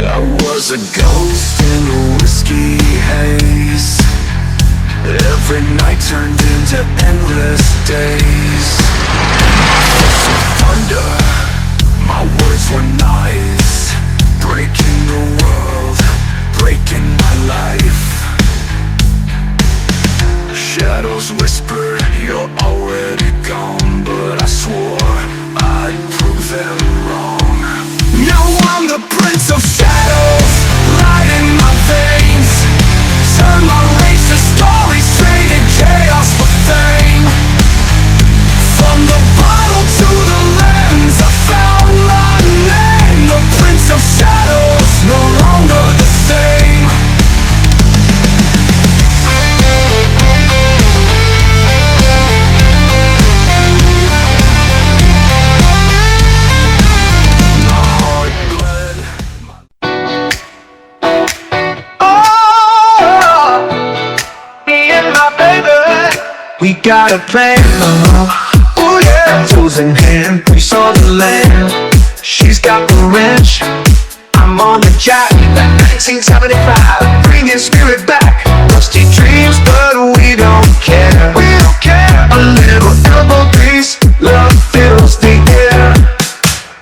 I was a ghost in a whiskey haze. Every night turned into endless days. Fists of thunder, my words were knives, breaking the world, breaking my life. Shadows whispered, you're already gone, but I swore I'd prove them wrong. Now I'm the prince of shadows, light in my veins. Turn my rage to stories, traded chaos for fame. From the bottle to the lens, I found my name. The prince of shadows, no longer the same. We got a plan, oh yeah. Tools in hand, we saw the land. She's got the wrench, I'm on the jack. 1975, bringing spirit back. Rusty dreams, but we don't care. We don't care. A little elbow grease, love fills the air.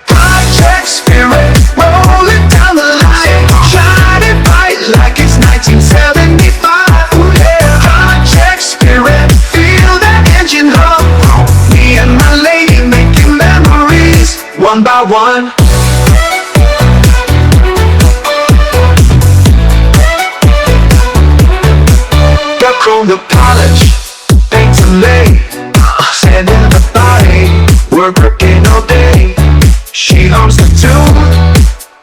Project spirit, rolling down the line, shining bright like it's 1975. Oh yeah. Project spirit, engine hum. Me and my lady making memories, one by one. Got chrome to polish, paint to lay, sand in the body, we're working all day. She hums the tune,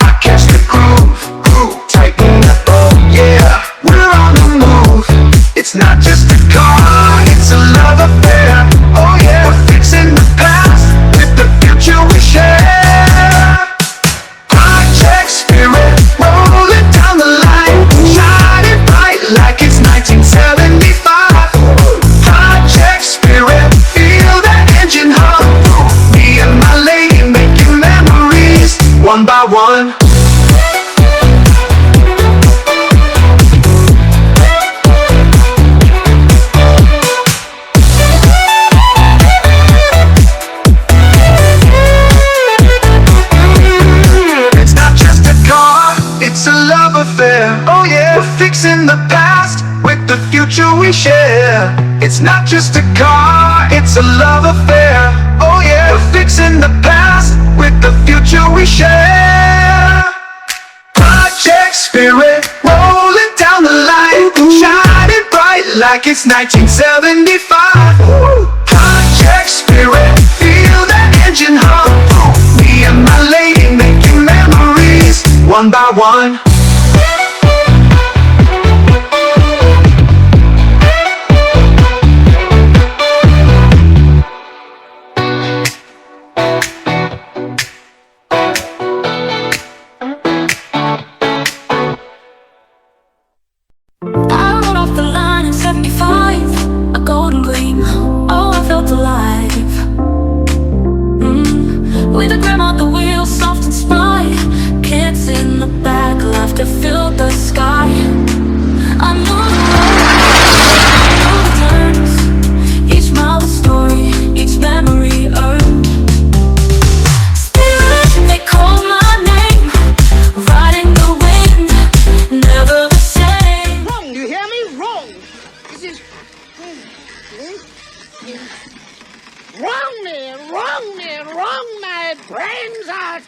I catch the groove, tighten the bow, yeah. We're on the move, it's not just a car, it's a love affair. Oh yeah, we're fixing the past with the future we share. Project spirit, rolling down the line, shining bright like it's 1975. Project spirit, feel that engine hum. Me and my lady making memories, one by one. It's a love affair, oh yeah. We're fixing the past with the future we share. It's not just a car, it's a love affair, oh yeah. We're fixing the past with the future we share. Project spirit, rolling down the line, shining bright like it's 1975. Project spirit, feel that engine hum. Me and my lady making memories, one by one. I rode off the line in 75, a golden gleam, oh I felt alive. With a grandma at the wheel, soft and spry, kids in the back, laughter filled the sky. I know the turns, each mile a story, each memory earned. Spirit, they call my name, riding the wind, never the same. Wrong, you hear me? Wrong. This is wrong me, my brains are